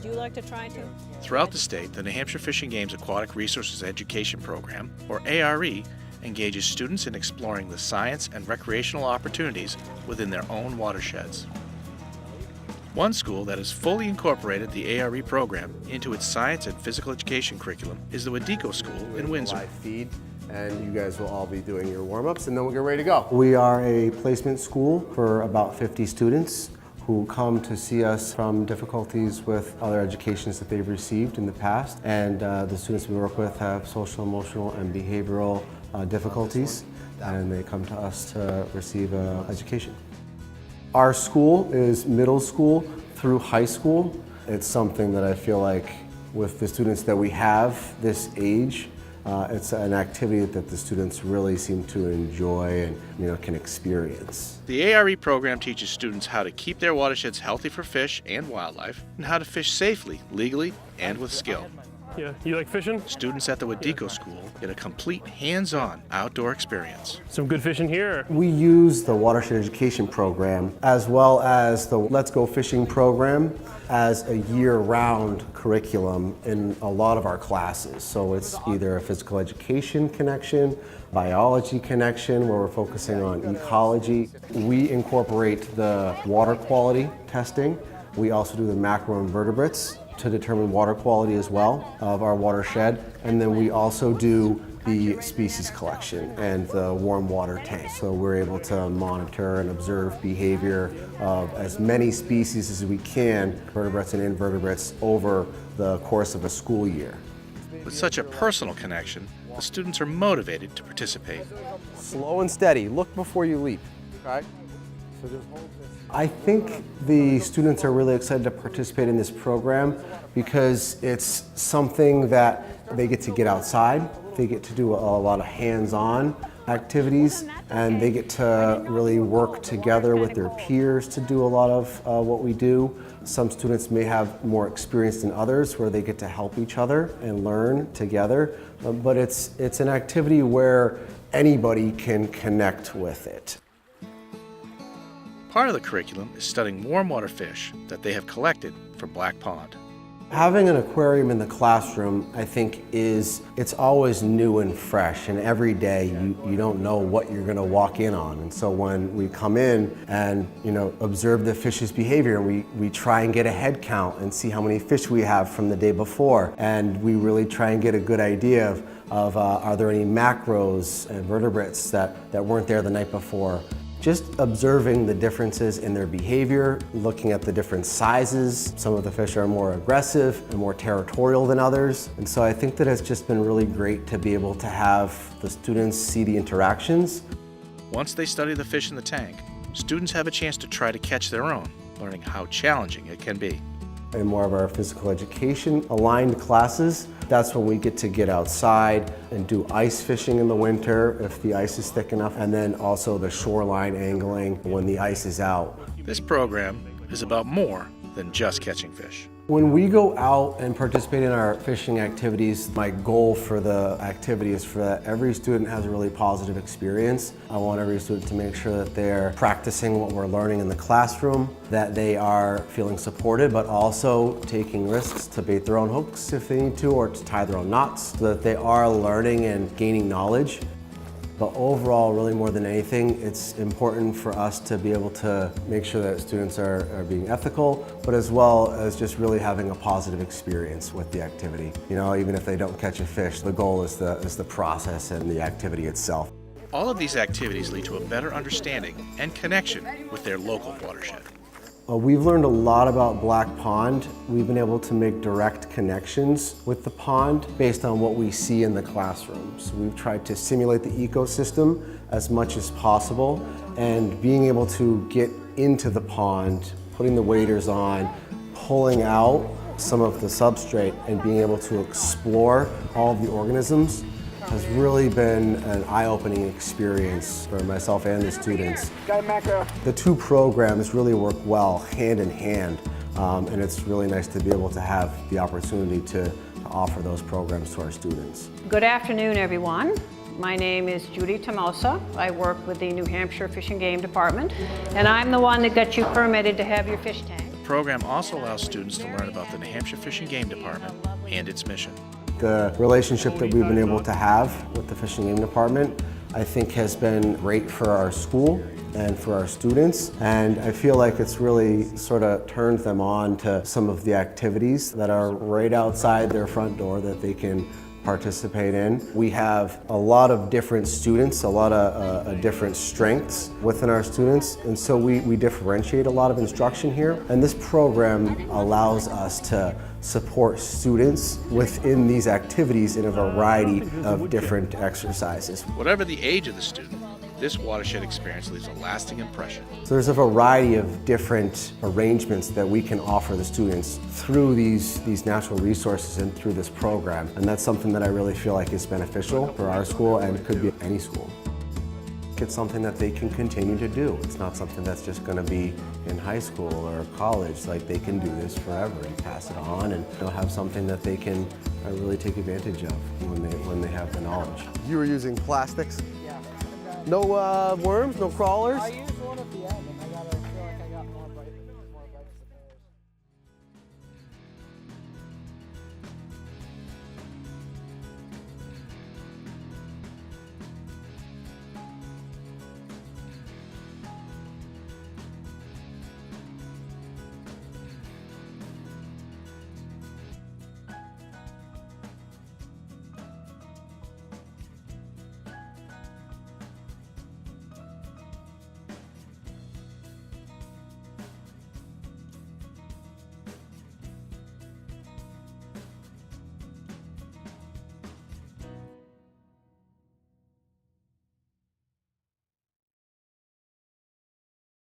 you like to try to? Throughout the state, the New Hampshire Fish and Game's Aquatic Resources Education Program, or ARE, engages students in exploring the science and recreational opportunities within their own watersheds. One school that has fully incorporated the ARE program into its science and physical education curriculum is the Wadiko School in Windsor. Live feed, and you guys will all be doing your warm-ups, and then we'll get ready to go. We are a placement school for about 50 students who come to see us from difficulties with other educations that they've received in the past. And the students we work with have social, emotional, and behavioral difficulties, and they come to us to receive education. Our school is middle school through high school. It's something that I feel like with the students that we have this age, it's an activity that the students really seem to enjoy and can experience. The ARE program teaches students how to keep their watersheds healthy for fish and wildlife, and how to fish safely, legally, and with skill. Yeah, you like fishing? Students at the Wadiko School get a complete hands-on outdoor experience. Some good fishing here? We use the Watershed Education Program as well as the Let's Go Fishing program as a year-round curriculum in a lot of our classes. So it's either a physical education connection, biology connection, where we're focusing on ecology. We incorporate the water quality testing. We also do the macroinvertebrates to determine water quality as well of our watershed. And then we also do the species collection and the warm water tank. So we're able to monitor and observe behavior of as many species as we can, vertebrates and invertebrates, over the course of a school year. With such a personal connection, the students are motivated to participate. Slow and steady. Look before you leap. Okay? So just hold this. I think the students are really excited to participate in this program because it's something that they get to get outside, they get to do a lot of hands-on activities, and they get to really work together with their peers to do a lot of what we do. Some students may have more experience than others where they get to help each other and learn together, but it's an activity where anybody can connect with it. Part of the curriculum is studying warm water fish that they have collected from Black Pond. Having an aquarium in the classroom, I think, it's always new and fresh, and every day you don't know what you're going to walk in on. And so when we come in and observe the fish's behavior, we try and get a head count and see how many fish we have from the day before, and we really try and get a good idea of are there any macros and vertebrates that weren't there the night before. Just observing the differences in their behavior, looking at the different sizes. Some of the fish are more aggressive and more territorial than others. And so I think that it's just been really great to be able to have the students see the interactions. Once they study the fish in the tank, students have a chance to try to catch their own, learning how challenging it can be. In more of our physical education aligned classes, that's when we get outside and do ice fishing in the winter if the ice is thick enough, and then also the shoreline angling when the ice is out. This program is about more than just catching fish. When we go out and participate in our fishing activities, my goal for the activity is for that every student has a really positive experience. I want every student to make sure that they're practicing what we're learning in the classroom, that they are feeling supported, but also taking risks to bait their own hooks if they need to, or to tie their own knots, so that they are learning and gaining knowledge. But overall, really more than anything, it's important for us to be able to make sure that students are being ethical, but as well as just really having a positive experience with the activity. Even if they don't catch a fish, the goal is the process and the activity itself. All of these activities lead to a better understanding and connection with their local watershed. We've learned a lot about Black Pond. We've been able to make direct connections with the pond based on what we see in the classrooms. We've tried to simulate the ecosystem as much as possible, and being able to get into the pond, putting the waders on, pulling out some of the substrate and being able to explore all of the organisms has really been an eye-opening experience for myself and the students. The two programs really work well hand in hand, and it's really nice to be able to have the opportunity to offer those programs to our students. Good afternoon, everyone. My name is Judy Tomosa. I work with the New Hampshire Fish and Game Department, and I'm the one that got you permitted to have your fish tank. program also allows students to learn about the New Hampshire Fish and Game Department and its mission. The relationship that we've been able to have with the Fish and Game Department, I think, has been great for our school and for our students, and I feel like it's really sort of turned them on to some of the activities that are right outside their front door that they can participate in. We have a lot of different students, a lot of different strengths within our students, and so we differentiate a lot of instruction here, and this program allows us to support students within these activities in a variety of different exercises. Whatever the age of the student, this watershed experience leaves a lasting impression. So there's a variety of different arrangements that we can offer the students through these natural resources and through this program. And that's something that I really feel like is beneficial for our school and could be any school. It's something that they can continue to do. It's not something that's just going to be in high school or college. Like, they can do this forever and pass it on, and they'll have something that they can really take advantage of when they have the knowledge. You were using plastics? Yeah. No worms, no crawlers? I used one at the end.